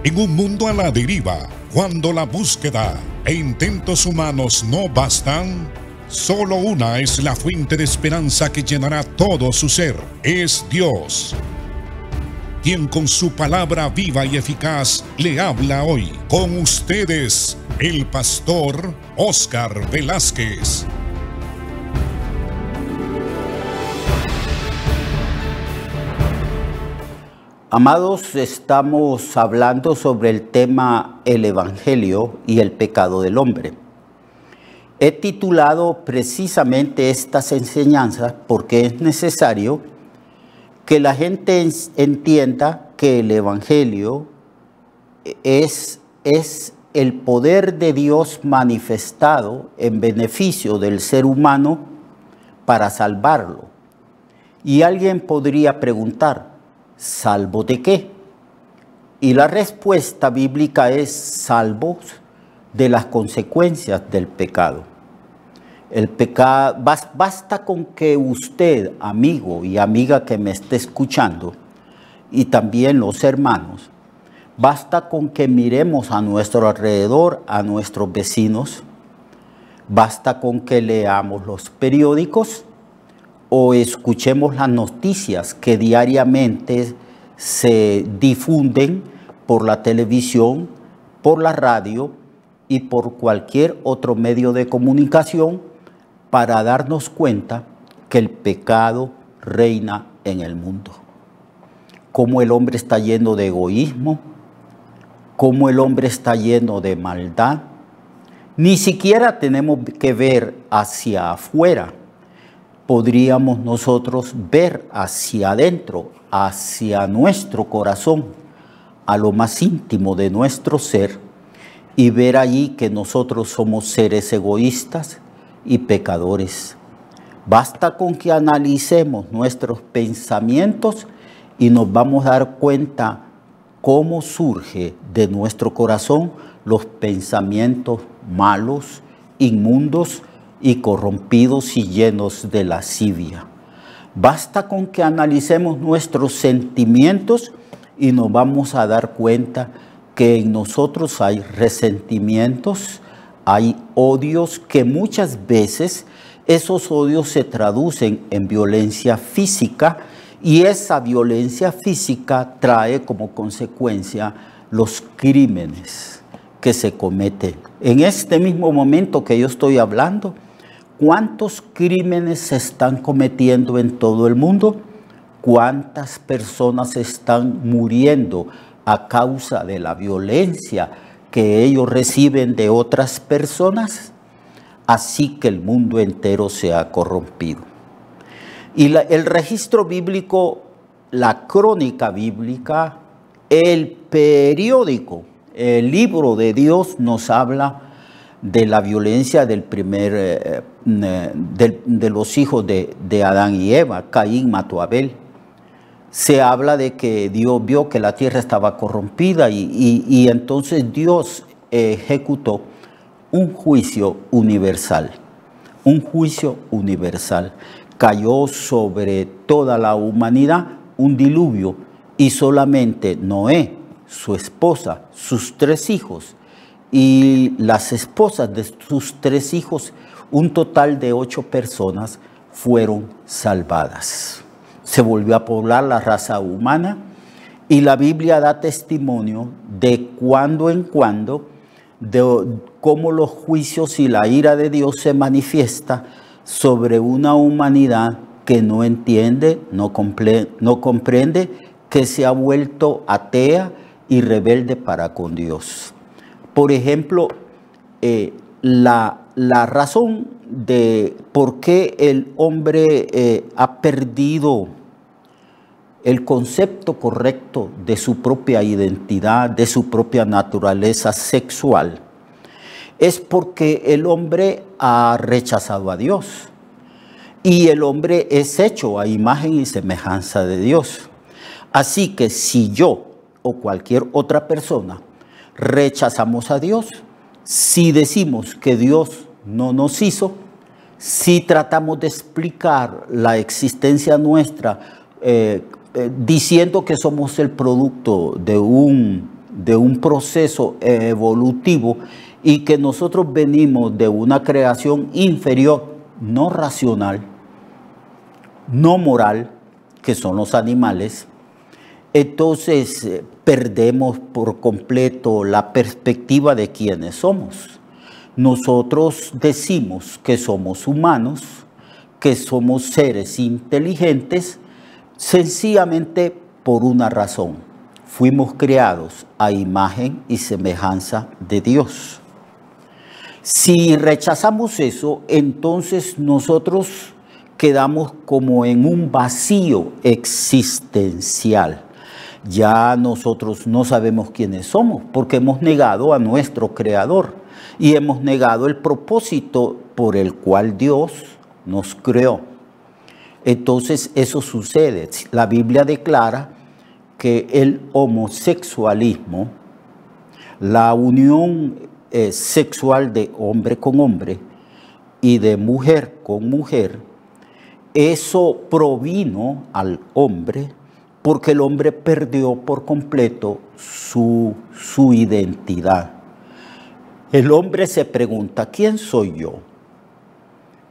En un mundo a la deriva, cuando la búsqueda e intentos humanos no bastan, solo una es la fuente de esperanza que llenará todo su ser. Es Dios, quien con su palabra viva y eficaz le habla hoy. Con ustedes, el pastor Óscar Velázquez. Amados, estamos hablando sobre el tema el Evangelio y el pecado del hombre. He titulado precisamente estas enseñanzas porque es necesario que la gente entienda que el Evangelio es el poder de Dios manifestado en beneficio del ser humano para salvarlo. Y alguien podría preguntar, ¿salvo de qué? Y la respuesta bíblica es salvos de las consecuencias del pecado. El pecado, basta con que usted, amigo y amiga que me esté escuchando, y también los hermanos, basta con que miremos a nuestro alrededor, a nuestros vecinos, basta con que leamos los periódicos o escuchemos las noticias que diariamente se difunden por la televisión, por la radio y por cualquier otro medio de comunicación para darnos cuenta que el pecado reina en el mundo. Cómo el hombre está lleno de egoísmo, cómo el hombre está lleno de maldad. Ni siquiera tenemos que ver hacia afuera. Podríamos nosotros ver hacia adentro, hacia nuestro corazón, a lo más íntimo de nuestro ser, y ver allí que nosotros somos seres egoístas y pecadores. Basta con que analicemos nuestros pensamientos y nos vamos a dar cuenta cómo surge de nuestro corazón los pensamientos malos, inmundos, y corrompidos y llenos de lascivia. Basta con que analicemos nuestros sentimientos y nos vamos a dar cuenta que en nosotros hay resentimientos, hay odios que muchas veces esos odios se traducen en violencia física y esa violencia física trae como consecuencia los crímenes que se cometen. En este mismo momento que yo estoy hablando, ¿cuántos crímenes se están cometiendo en todo el mundo? ¿Cuántas personas están muriendo a causa de la violencia que ellos reciben de otras personas? Así que el mundo entero se ha corrompido. Y el registro bíblico, la crónica bíblica, el periódico, el libro de Dios nos habla de la violencia del de los hijos de Adán y Eva. Caín mató a Abel. Se habla de que Dios vio que la tierra estaba corrompida y entonces Dios ejecutó un juicio universal. Un juicio universal. Cayó sobre toda la humanidad un diluvio y solamente Noé, su esposa, sus 3 hijos, y las esposas de sus 3 hijos, un total de 8 personas fueron salvadas. Se volvió a poblar la raza humana y la Biblia da testimonio de cuando en cuando, de cómo los juicios y la ira de Dios se manifiesta sobre una humanidad que no entiende, no comprende, que se ha vuelto atea y rebelde para con Dios. Por ejemplo, la razón de por qué el hombre ha perdido el concepto correcto de su propia identidad, de su propia naturaleza sexual, es porque el hombre ha rechazado a Dios. Y el hombre es hecho a imagen y semejanza de Dios. Así que si yo o cualquier otra persona rechazamos a Dios, si decimos que Dios no nos hizo, si tratamos de explicar la existencia nuestra diciendo que somos el producto de un de un proceso evolutivo y que nosotros venimos de una creación inferior, no racional, no moral, que son los animales, entonces perdemos por completo la perspectiva de quiénes somos. Nosotros decimos que somos humanos, que somos seres inteligentes, sencillamente por una razón. Fuimos creados a imagen y semejanza de Dios. Si rechazamos eso, entonces nosotros quedamos como en un vacío existencial. Ya nosotros no sabemos quiénes somos porque hemos negado a nuestro Creador y hemos negado el propósito por el cual Dios nos creó. Entonces eso sucede. La Biblia declara que el homosexualismo, la unión sexual de hombre con hombre y de mujer con mujer, eso provino al hombre porque el hombre perdió por completo su identidad. El hombre se pregunta, ¿quién soy yo?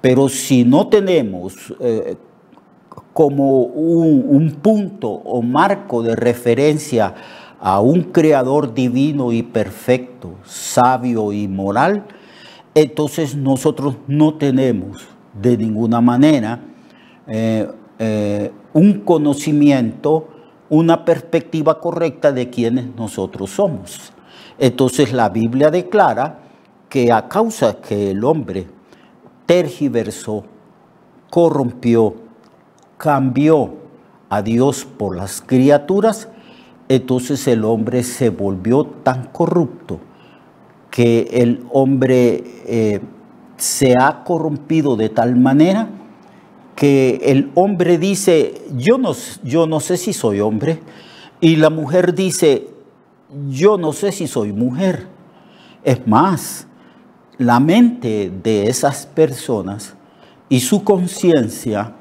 Pero si no tenemos como un punto o marco de referencia a un creador divino y perfecto, sabio y moral, entonces nosotros no tenemos de ninguna manera un conocimiento, una perspectiva correcta de quiénes nosotros somos. Entonces la Biblia declara que a causa que el hombre tergiversó, corrompió, cambió a Dios por las criaturas, entonces el hombre se volvió tan corrupto que el hombre se ha corrompido de tal manera que el hombre dice, yo no sé si soy hombre, y la mujer dice, yo no sé si soy mujer. Es más, la mente de esas personas y su conciencia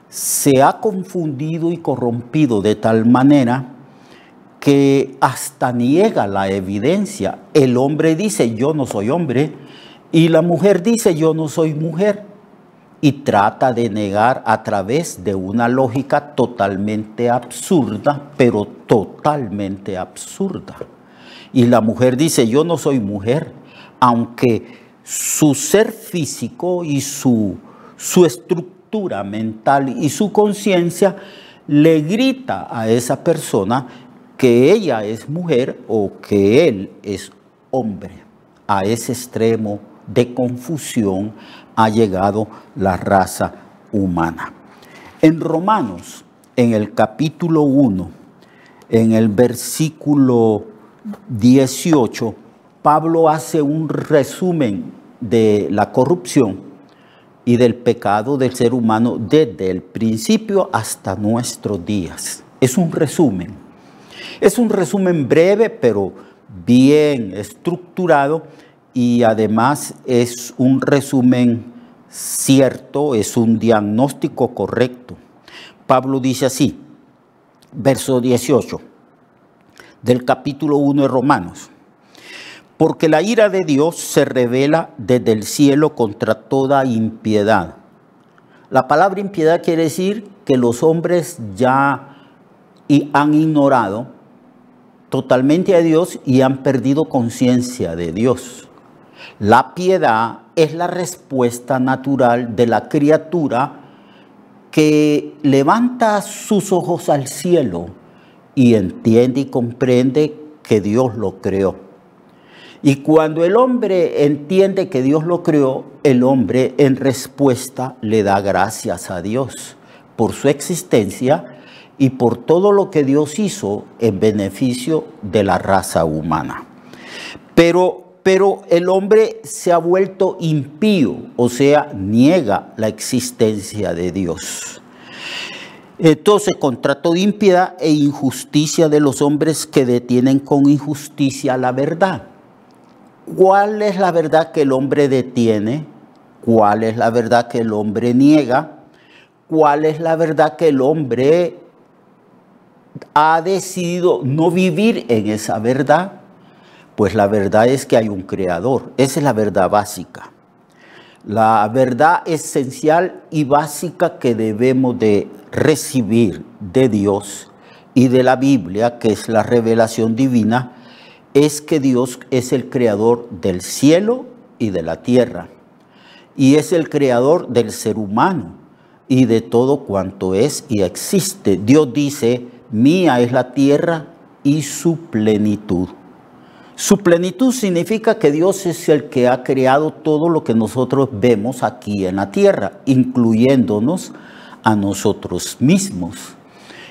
se ha confundido y corrompido de tal manera que hasta niega la evidencia. El hombre dice, yo no soy hombre, y la mujer dice, yo no soy mujer. Y trata de negar a través de una lógica totalmente absurda, pero totalmente absurda. Y la mujer dice, yo no soy mujer, aunque su ser físico y su estructura mental y su conciencia le grita a esa persona que ella es mujer o que él es hombre. A ese extremo de confusión ha llegado la raza humana. En Romanos, en el capítulo 1, en el versículo 18, Pablo hace un resumen de la corrupción y del pecado del ser humano desde el principio hasta nuestros días. Es un resumen. Es un resumen breve, pero bien estructurado, y además es un resumen cierto, es un diagnóstico correcto. Pablo dice así, verso 18 del capítulo 1 de Romanos: porque la ira de Dios se revela desde el cielo contra toda impiedad. La palabra impiedad quiere decir que los hombres ya han ignorado totalmente a Dios y han perdido conciencia de Dios. La piedad es la respuesta natural de la criatura que levanta sus ojos al cielo y entiende y comprende que Dios lo creó. Y cuando el hombre entiende que Dios lo creó, el hombre en respuesta le da gracias a Dios por su existencia y por todo lo que Dios hizo en beneficio de la raza humana. Pero el hombre se ha vuelto impío, o sea, niega la existencia de Dios. Entonces, contra toda impiedad e injusticia de los hombres que detienen con injusticia la verdad. ¿Cuál es la verdad que el hombre detiene? ¿Cuál es la verdad que el hombre niega? ¿Cuál es la verdad que el hombre ha decidido no vivir en esa verdad? Pues la verdad es que hay un creador. Esa es la verdad básica. La verdad esencial y básica que debemos de recibir de Dios y de la Biblia, que es la revelación divina, es que Dios es el creador del cielo y de la tierra. Y es el creador del ser humano y de todo cuanto es y existe. Dios dice, mía es la tierra y su plenitud. Su plenitud significa que Dios es el que ha creado todo lo que nosotros vemos aquí en la tierra, incluyéndonos a nosotros mismos.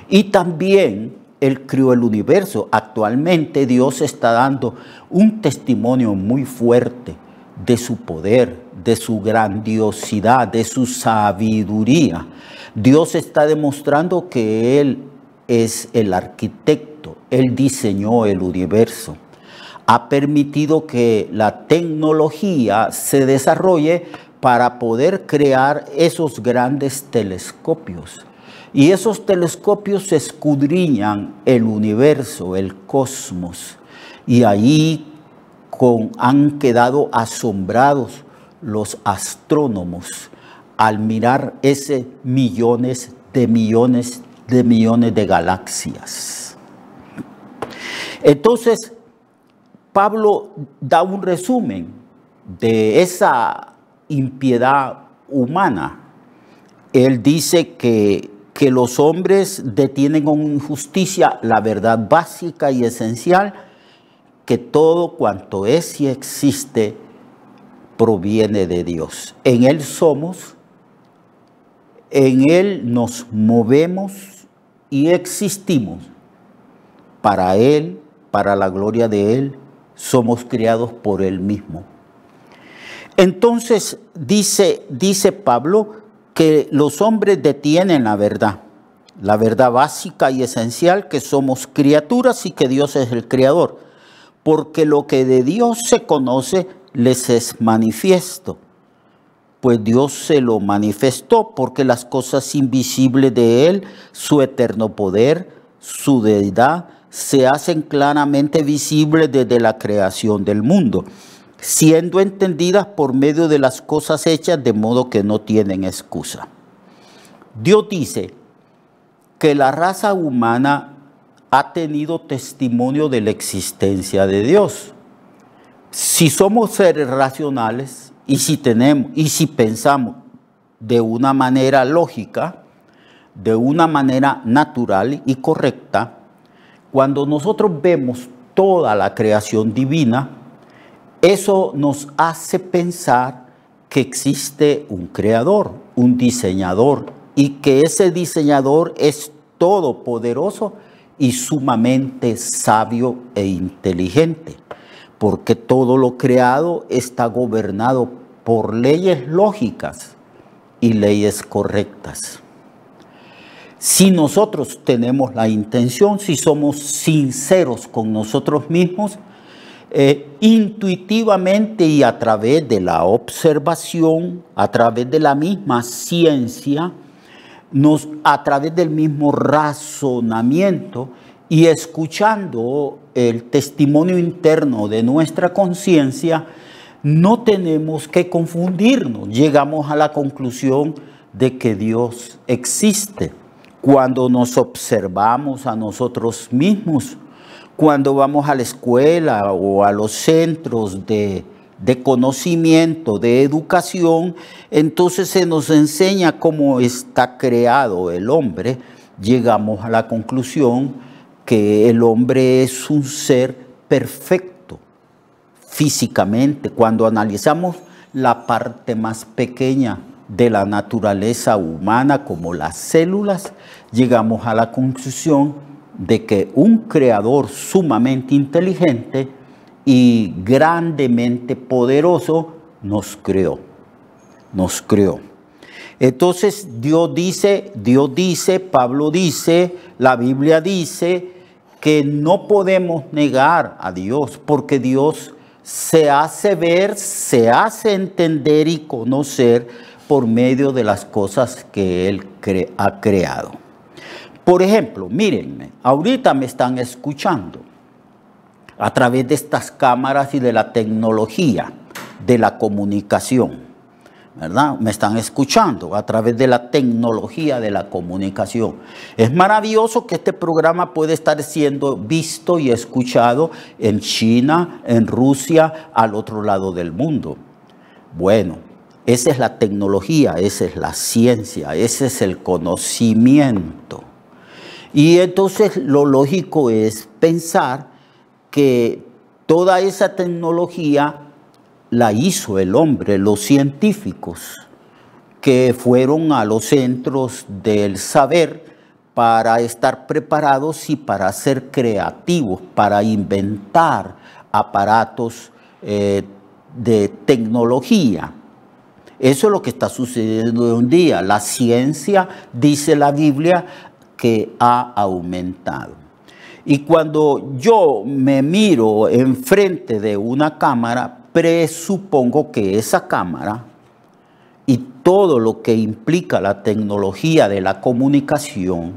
Y también Él creó el universo. Actualmente Dios está dando un testimonio muy fuerte de su poder, de su grandiosidad, de su sabiduría. Dios está demostrando que Él es el arquitecto, Él diseñó el universo. Ha permitido que la tecnología se desarrolle para poder crear esos grandes telescopios. Y esos telescopios escudriñan el universo, el cosmos. Y ahí han quedado asombrados los astrónomos al mirar ese millones de galaxias. Entonces, Pablo da un resumen de esa impiedad humana. Él dice que los hombres detienen con injusticia la verdad básica y esencial, que todo cuanto es y existe proviene de Dios. En Él somos, en Él nos movemos y existimos. Para Él, para la gloria de Él, somos criados por Él mismo. Entonces dice Pablo que los hombres detienen la verdad básica y esencial, que somos criaturas y que Dios es el creador, porque lo que de Dios se conoce les es manifiesto, pues Dios se lo manifestó, porque las cosas invisibles de Él, su eterno poder, su deidad, se hacen claramente visibles desde la creación del mundo, siendo entendidas por medio de las cosas hechas, de modo que no tienen excusa. Dios dice que la raza humana ha tenido testimonio de la existencia de Dios. Si somos seres racionales y si pensamos de una manera lógica, de una manera natural y correcta, cuando nosotros vemos toda la creación divina, eso nos hace pensar que existe un creador, un diseñador, y que ese diseñador es todopoderoso y sumamente sabio e inteligente, porque todo lo creado está gobernado por leyes lógicas y leyes correctas. Si nosotros tenemos la intención, si somos sinceros con nosotros mismos, intuitivamente y a través de la observación, a través de la misma ciencia, a través del mismo razonamiento y escuchando el testimonio interno de nuestra conciencia, no tenemos que confundirnos. Llegamos a la conclusión de que Dios existe. Cuando nos observamos a nosotros mismos, cuando vamos a la escuela o a los centros de conocimiento, de educación, entonces se nos enseña cómo está creado el hombre. Llegamos a la conclusión que el hombre es un ser perfecto físicamente. Cuando analizamos la parte más pequeña de la naturaleza humana, como las células, llegamos a la conclusión de que un creador sumamente inteligente y grandemente poderoso nos creó. Entonces Dios dice, Pablo dice, la Biblia dice que no podemos negar a Dios, porque Dios se hace ver, se hace entender y conocer por medio de las cosas que Él ha creado. Por ejemplo, mírenme, ahorita me están escuchando. a través de estas cámaras y de la tecnología de la comunicación, ¿verdad? Me están escuchando a través de la tecnología de la comunicación. Es maravilloso que este programa puede estar siendo visto y escuchado en China, en Rusia, al otro lado del mundo. Bueno, esa es la tecnología, esa es la ciencia, ese es el conocimiento. Y entonces lo lógico es pensar que toda esa tecnología la hizo el hombre, los científicos, que fueron a los centros del saber para estar preparados y para ser creativos, para inventar aparatos de tecnología. Eso es lo que está sucediendo hoy en día. La ciencia, dice la Biblia, que ha aumentado. Y cuando yo me miro enfrente de una cámara, presupongo que esa cámara y todo lo que implica la tecnología de la comunicación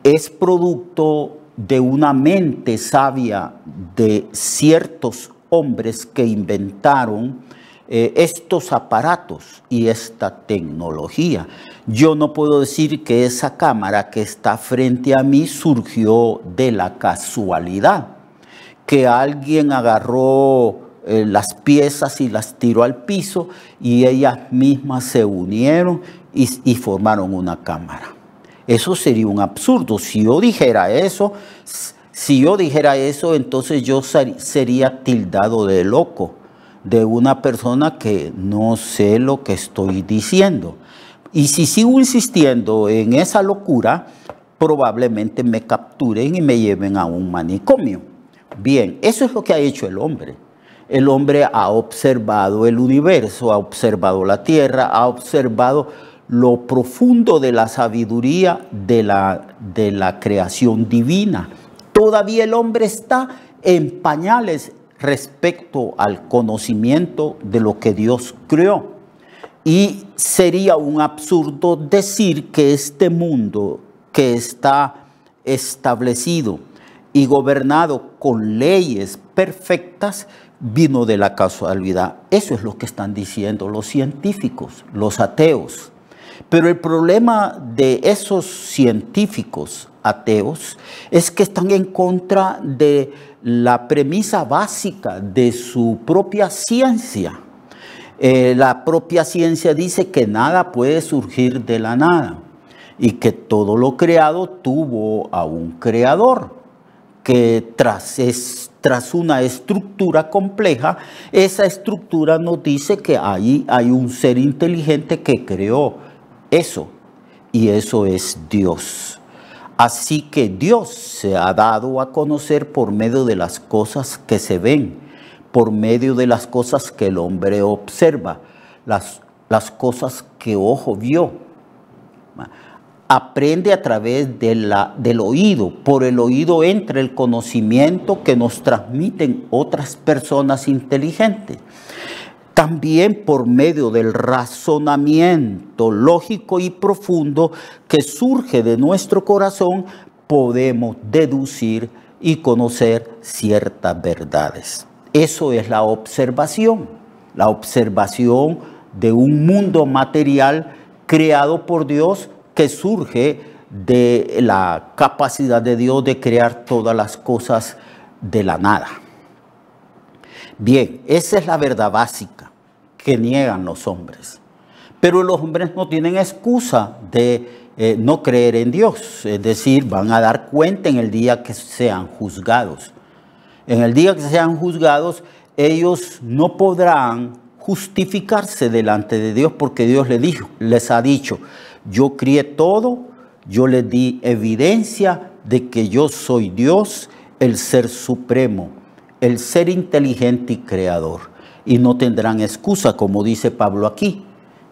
es producto de una mente sabia de ciertos hombres que inventaron estos aparatos y esta tecnología. Yo no puedo decir que esa cámara que está frente a mí surgió de la casualidad, que alguien agarró las piezas y las tiró al piso y ellas mismas se unieron y formaron una cámara. Eso sería un absurdo. Si yo dijera eso, entonces yo sería tildado de loco, de una persona que no sé lo que estoy diciendo. Y si sigo insistiendo en esa locura, probablemente me capturen y me lleven a un manicomio. Bien, eso es lo que ha hecho el hombre. El hombre ha observado el universo, ha observado la tierra, ha observado lo profundo de la sabiduría de la creación divina. Todavía el hombre está en pañales respecto al conocimiento de lo que Dios creó. Y sería un absurdo decir que este mundo que está establecido y gobernado con leyes perfectas vino de la casualidad. Eso es lo que están diciendo los científicos, los ateos. Pero el problema de esos científicos ateos es que están en contra de la premisa básica de su propia ciencia. La propia ciencia dice que nada puede surgir de la nada y que todo lo creado tuvo a un creador, que tras una estructura compleja, esa estructura nos dice que ahí hay un ser inteligente que creó eso, y eso es Dios. Así que Dios se ha dado a conocer por medio de las cosas que se ven, por medio de las cosas que el hombre observa, las cosas que ojo vio. Aprende a través del oído. Por el oído entra el conocimiento que nos transmiten otras personas inteligentes. También por medio del razonamiento lógico y profundo que surge de nuestro corazón, podemos deducir y conocer ciertas verdades. Eso es la observación de un mundo material creado por Dios, que surge de la capacidad de Dios de crear todas las cosas de la nada. Bien, esa es la verdad básica que niegan los hombres. Pero los hombres no tienen excusa de no creer en Dios. Es decir, van a dar cuenta en el día que sean juzgados. En el día que sean juzgados, ellos no podrán justificarse delante de Dios, porque Dios les ha dicho: yo crié todo, yo les di evidencia de que yo soy Dios, el ser supremo, el ser inteligente y creador. Y no tendrán excusa, como dice Pablo aquí,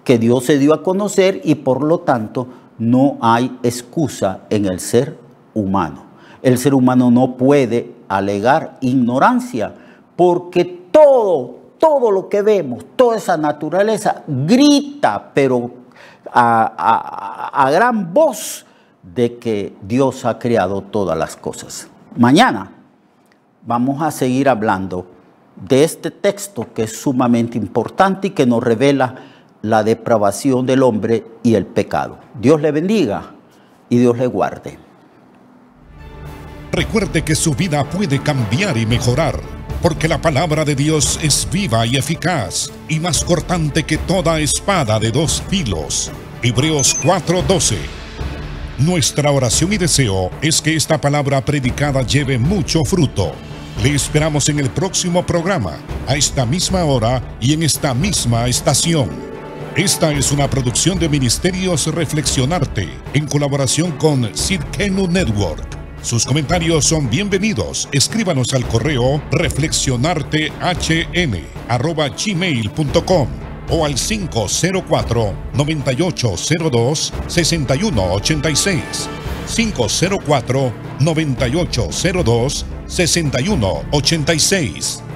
que Dios se dio a conocer y por lo tanto no hay excusa en el ser humano. El ser humano no puede alegar ignorancia, porque todo lo que vemos, toda esa naturaleza grita, pero a gran voz, de que Dios ha creado todas las cosas. Mañana vamos a seguir hablando de este texto que es sumamente importante y que nos revela la depravación del hombre y el pecado. Dios le bendiga y Dios le guarde. Recuerde que su vida puede cambiar y mejorar, porque la palabra de Dios es viva y eficaz, y más cortante que toda espada de dos filos. Hebreos 4:12. Nuestra oración y deseo es que esta palabra predicada lleve mucho fruto. Le esperamos en el próximo programa, a esta misma hora y en esta misma estación. Esta es una producción de Ministerios Reflexionarte, en colaboración con Sidkenu Network. Sus comentarios son bienvenidos. Escríbanos al correo reflexionartehn@gmail.com o al 504-9802-6186. 504-9802-6186.